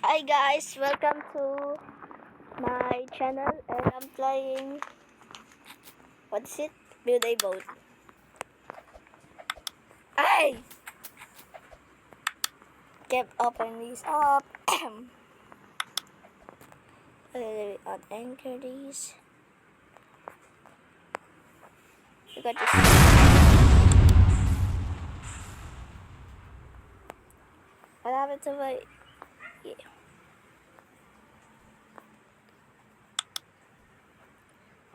Hi guys, welcome to my channel and I'm playing, what's it? Build a boat. Ay! Keep open these up. Unanchor these. You got this. What happened to my... Yeah.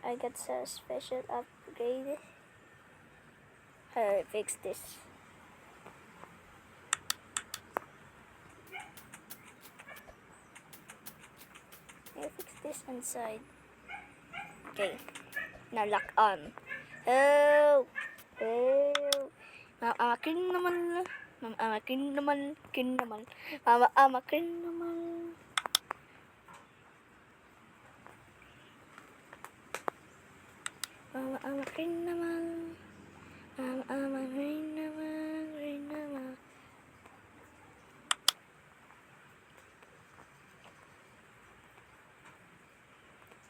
I got a special upgrade. Fix this. I fix this inside. Okay. Now lock on. Oh! Oh! Akin naman. Akin naman. Akin naman. Akin naman. Akin naman. Akin naman.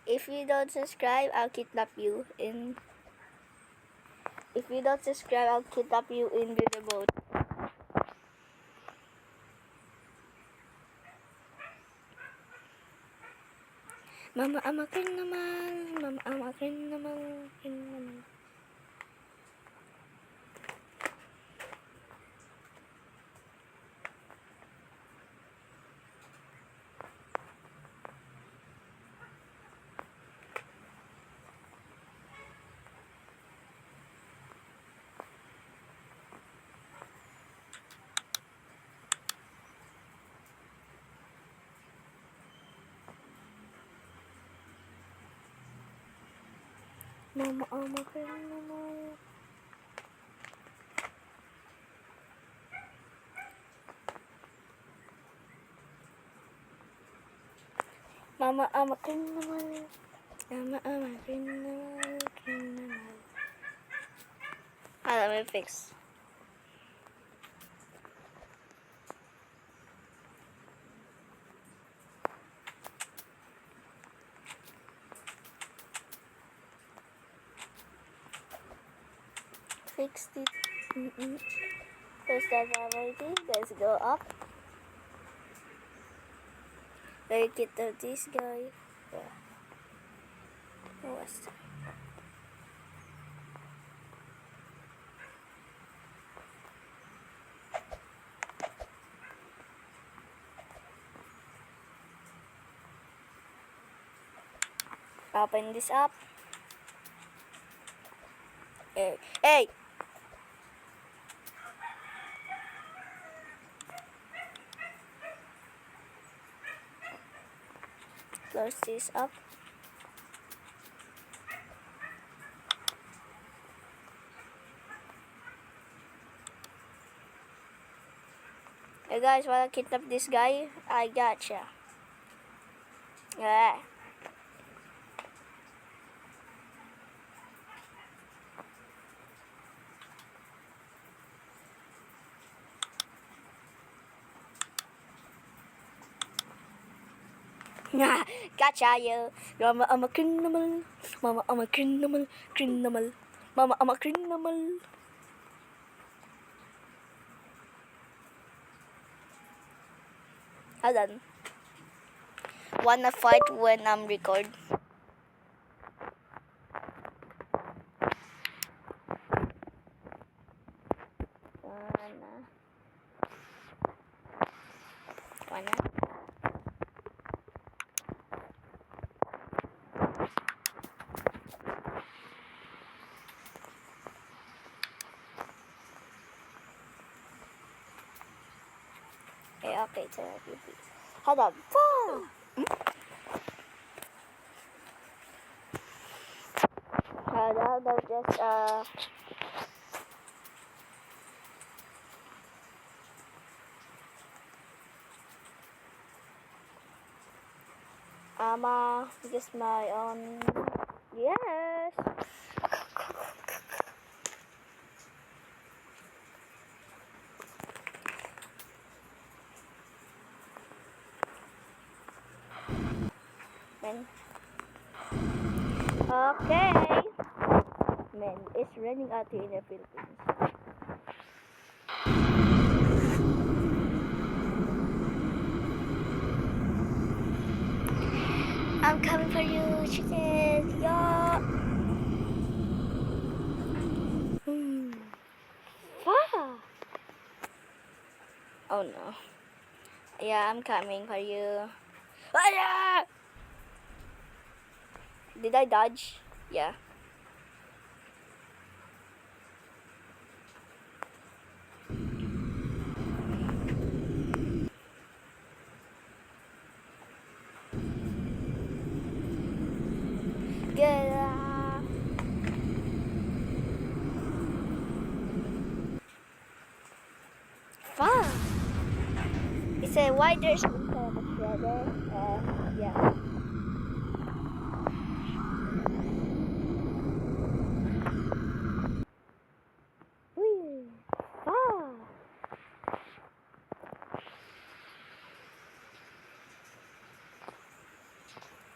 If you don't subscribe, I'll kidnap you in... If you don't subscribe, I'll kidnap you in the boat. Mama, amakin naman. Mama, amakin naman. Mama, amakin naman. Mama, amakin naman. Mama, amakin naman. Let me fix. Fixed it. There's that already. Let's go up. Let's get to this guy. Yeah. What's that? Open this up. Hey, hey! Close this up. Hey guys, wanna kidnap this guy? I gotcha. Yeah. Gotcha, you. Mama, I'm a criminal. Mama, I'm a criminal. Criminal. Mama, I'm a criminal. Hold on. Wanna fight when I'm record? Wanna? Okay, so hold on. Hold on, just just my own. Yes. And okay. Man, it's raining out here in the Philippines. I'm coming for you, chicken. Yeah. Ah. Oh no. Yeah, I'm coming for you. Ah, yeah! Did I dodge? Yeah. Get out. Fuck. He said, why there's inside of a shredder? Yeah. Whee. Fuck.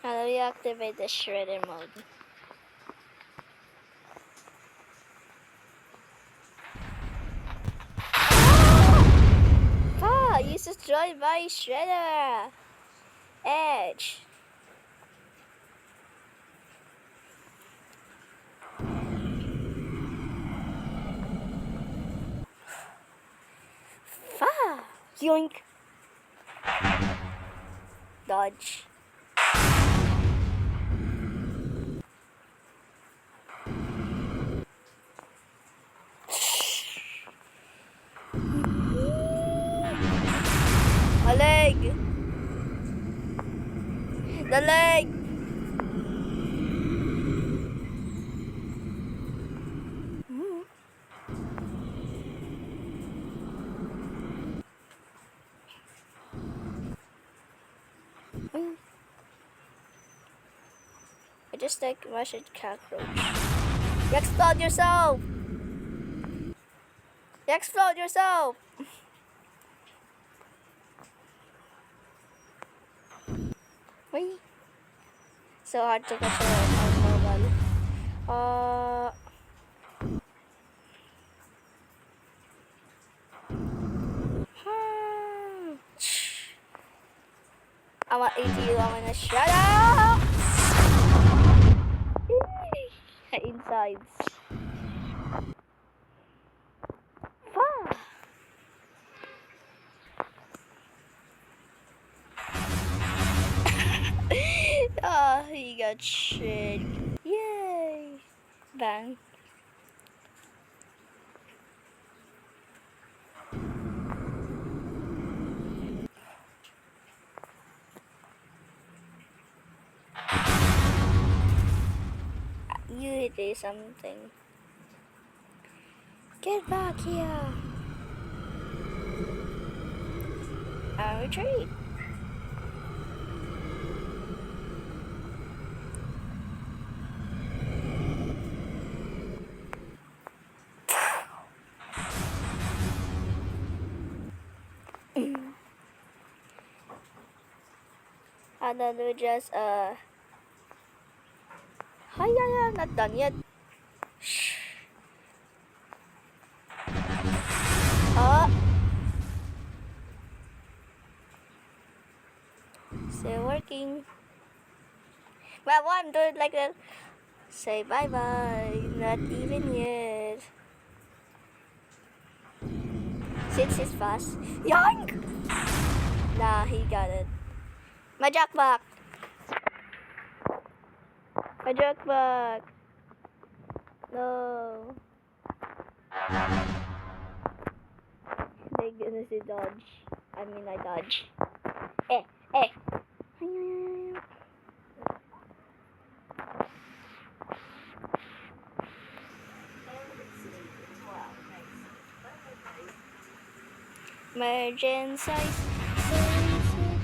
How do you activate the shredder mode? Fuck, you destroyed by shredder. Edge. Fuck. Yoink. Dodge. A leg. The leg. I just like Russian cockroach. You explode yourself. You explode yourself. Wait. So hard to catch on mobile. I want to eat you. I want to shut up. Insides. Fuck. Oh, he got shit. Yay. Bang. You did something. Get back here. I retreat. And then we just hi, yeah, not done yet. Shh. Still working. But why I'm doing like that? Say bye bye. Not even yet. Since it's fast. Yoink! Nah, he got it. My jackpot. My jackpot. No. Thank goodness he dodge. I dodge. Eh. Emergency.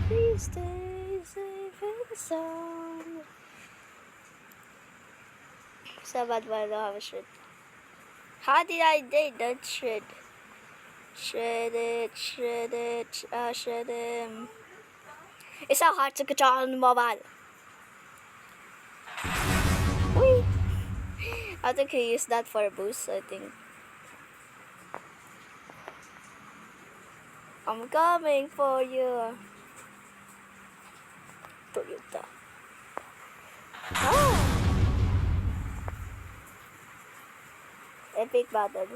Please stay safe and sound. So bad why I don't have a shred. How did I do that shred? Shred it. Shred it. It's so hard to control on the mobile. I think he used that for boost, I think. I'm coming for you. Toyota. Ah! Epic battle.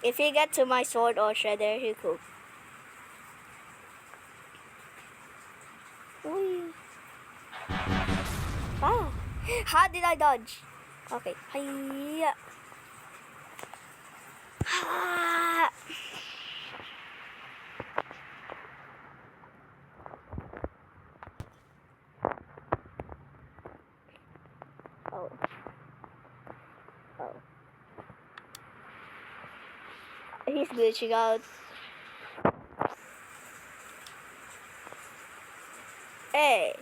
If he gets to my sword or shredder, he could. Whee. Ah! How did I dodge? Okay. Hiya. Ah! Oh. Oh. He's glitching out. Hey.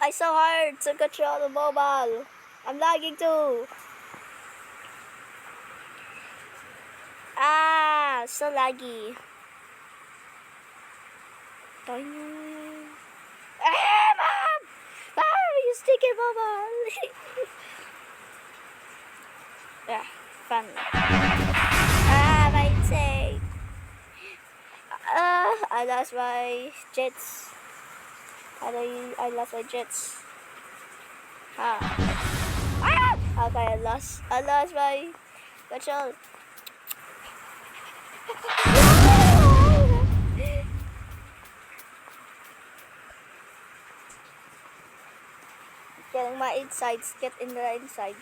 I so hard to control the mobile. I'm lagging too. Ah, so laggy. Ah, mom! Ah, you sticky mobile. Yeah, fun. Ah, my insane. I lost my jets. I lost my jets. Ah. Ah! Okay, I lost my control. Getting my insides. Get in the inside.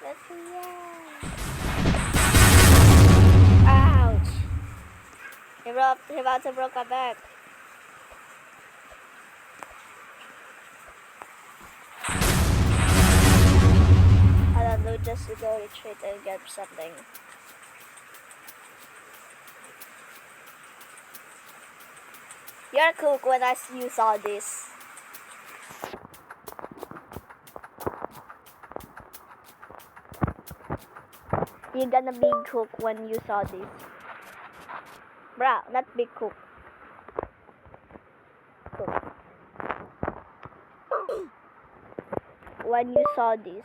Let's Ouch! He about to broke my back. I don't know, just to go retreat and get something. You're cook when you saw this. You're gonna be cook when you saw this. Bruh, not big cook. Cook. When you saw this.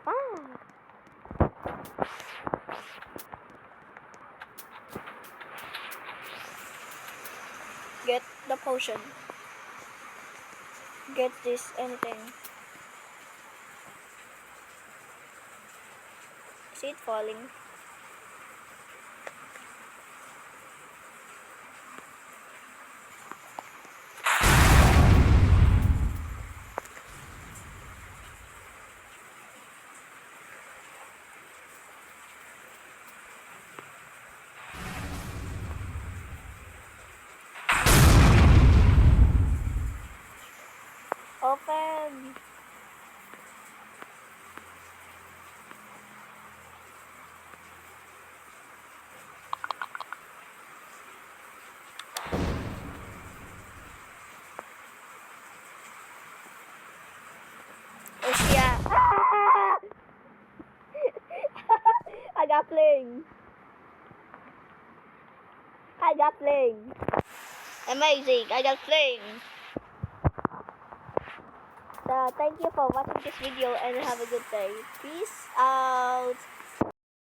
Ah. Get the potion. Get this anything. Is it falling? Open. Yeah. I got playing. Amazing. I got playing. So thank you for watching this video and have a good day. Peace out.